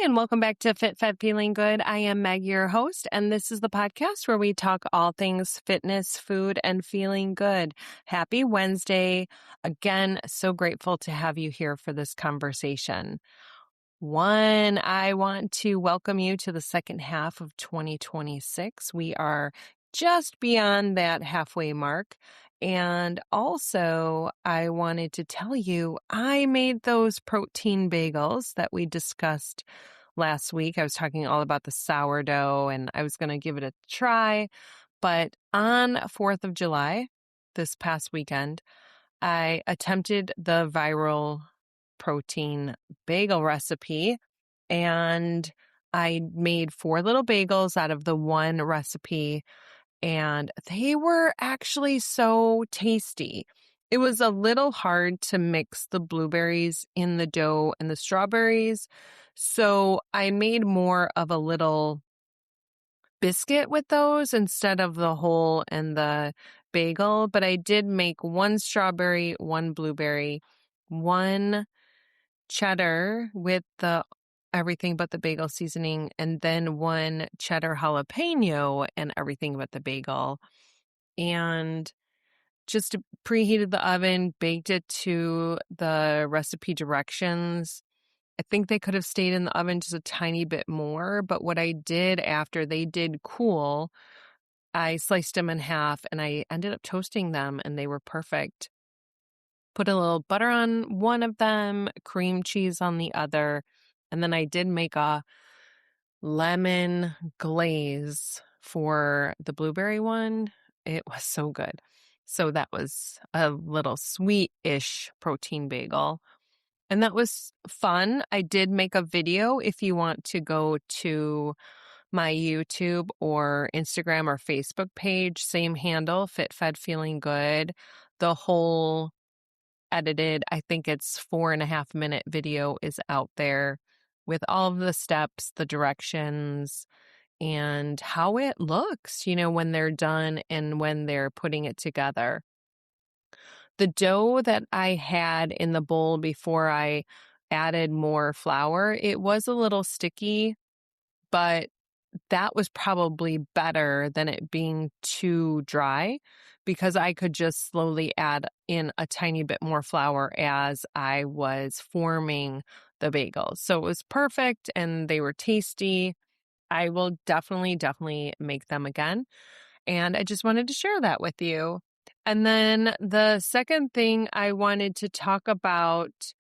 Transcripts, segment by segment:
and welcome back to Fit Fed Feeling Good. I am Meg, your host, and this is the podcast where we talk all things fitness, food, and feeling good. Happy Wednesday. Again, so grateful to have you here for this conversation. One, I want to welcome you to the second half of 2026. We are just beyond that halfway mark. And also, I wanted to tell you, I made those protein bagels that we discussed last week. I was talking all about the sourdough and I was going to give it a try. But on 4th of July, this past weekend, I attempted the viral protein bagel recipe and I made 4 little bagels out of the one recipe and they were actually so tasty. It was a little hard to mix the blueberries in the dough and the strawberries, so I made more of a little biscuit with those instead of the whole and the bagel, but I did make 1 strawberry, 1 blueberry, 1 cheddar with the everything but the bagel seasoning, and then 1 cheddar jalapeno and everything but the bagel. And just preheated the oven, baked it to the recipe directions. I think they could have stayed in the oven just a tiny bit more, but what I did after they did cool, I sliced them in half and I ended up toasting them and they were perfect. Put a little butter on one of them, cream cheese on the other, and then I did make a lemon glaze for the blueberry one. It was so good. So that was a little sweet-ish protein bagel. And that was fun. I did make a video if you want to go to my YouTube or Instagram or Facebook page, same handle, Fit Fed Feeling Good. The whole edited, I think it's 4.5 minute video is out there with all of the steps, the directions, and how it looks, when they're done and when they're putting it together. The dough that I had in the bowl before I added more flour, it was a little sticky, but that was probably better than it being too dry because I could just slowly add in a tiny bit more flour as I was forming the bagels. So it was perfect and they were tasty. I will definitely make them again. And I just wanted to share that with you. And then the second thing I wanted to talk about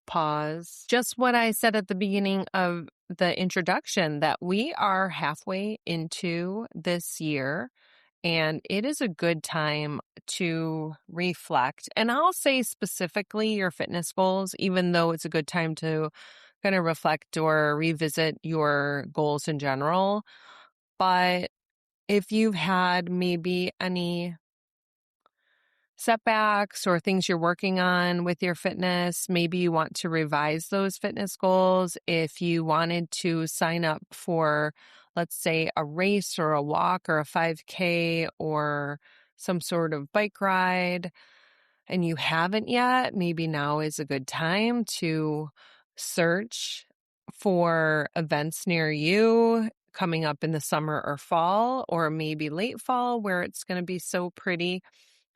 was just what I said at the beginning of the introduction, that we are halfway into this year and it is a good time to reflect. And I'll say specifically your fitness goals, even though it's a good time to kind of reflect or revisit your goals in general. But if you've had maybe any setbacks or things you're working on with your fitness, maybe you want to revise those fitness goals. If you wanted to sign up for, let's say, a race or a walk or a 5K or some sort of bike ride, and you haven't yet, maybe now is a good time to search for events near you coming up in the summer or fall, or maybe late fall where it's going to be so pretty.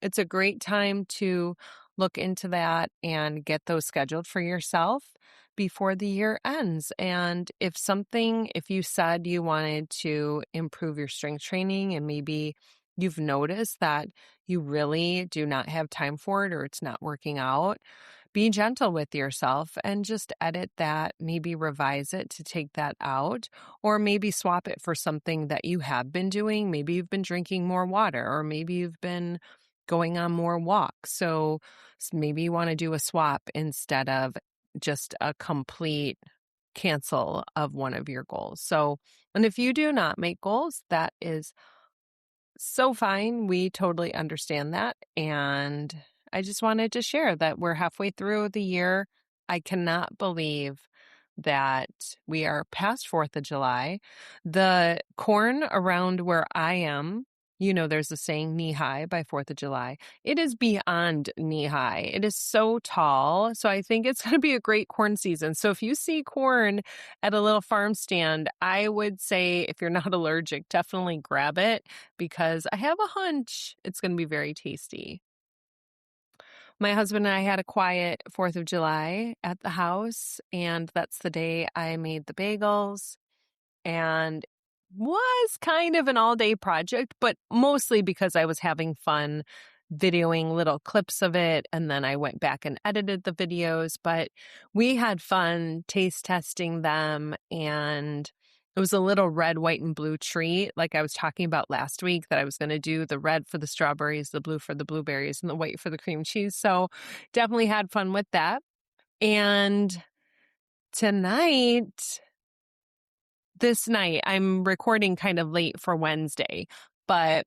It's a great time to look into that and get those scheduled for yourself before the year ends. And if you said you wanted to improve your strength training and maybe you've noticed that you really do not have time for it or it's not working out, be gentle with yourself and just edit that, maybe revise it to take that out, or maybe swap it for something that you have been doing. Maybe you've been drinking more water, or maybe you've been going on more walks. So maybe you want to do a swap instead of just a complete cancel of one of your goals. And if you do not make goals, that is so fine. We totally understand that. And I just wanted to share that we're halfway through the year. I cannot believe that we are past 4th of July. The corn around where I am There's a saying, knee high by 4th of July. It is beyond knee high. It is so tall. So I think it's going to be a great corn season. So if you see corn at a little farm stand, I would say if you're not allergic, definitely grab it because I have a hunch it's going to be very tasty. My husband and I had a quiet 4th of July at the house, and that's the day I made the bagels. And was kind of an all-day project, but mostly because I was having fun videoing little clips of it, and then I went back and edited the videos, but we had fun taste testing them, and it was a little red, white, and blue treat, like I was talking about last week, that I was going to do the red for the strawberries, the blue for the blueberries, and the white for the cream cheese, so definitely had fun with that. And this night, I'm recording kind of late for Wednesday, but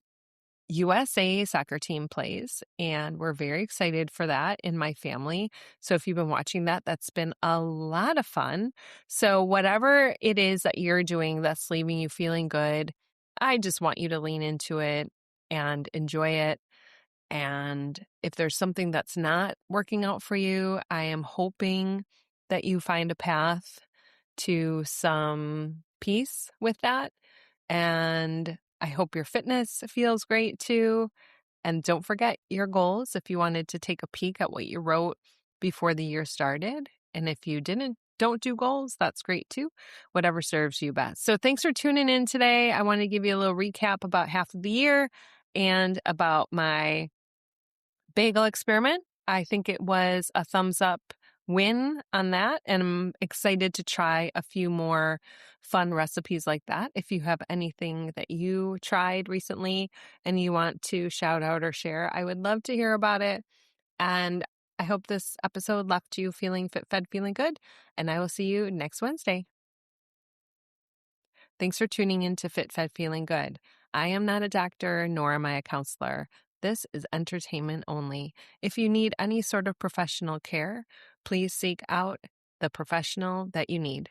USA soccer team plays, and we're very excited for that in my family. So if you've been watching that, that's been a lot of fun. So whatever it is that you're doing that's leaving you feeling good, I just want you to lean into it and enjoy it. And if there's something that's not working out for you, I am hoping that you find a path to some peace with that. And I hope your fitness feels great too. And don't forget your goals if you wanted to take a peek at what you wrote before the year started. And if you don't do goals, that's great too. Whatever serves you best. So thanks for tuning in today. I want to give you a little recap about half of the year and about my bagel experiment. I think it was a thumbs up win on that, and I'm excited to try a few more fun recipes like that. If you have anything that you tried recently and you want to shout out or share, I would love to hear about it. And I hope this episode left you feeling fit, fed, feeling good, and I will see you next Wednesday. Thanks for tuning in to Fit, Fed, Feeling Good. I am not a doctor, nor am I a counselor. This is entertainment only. If you need any sort of professional care, please seek out the professional that you need.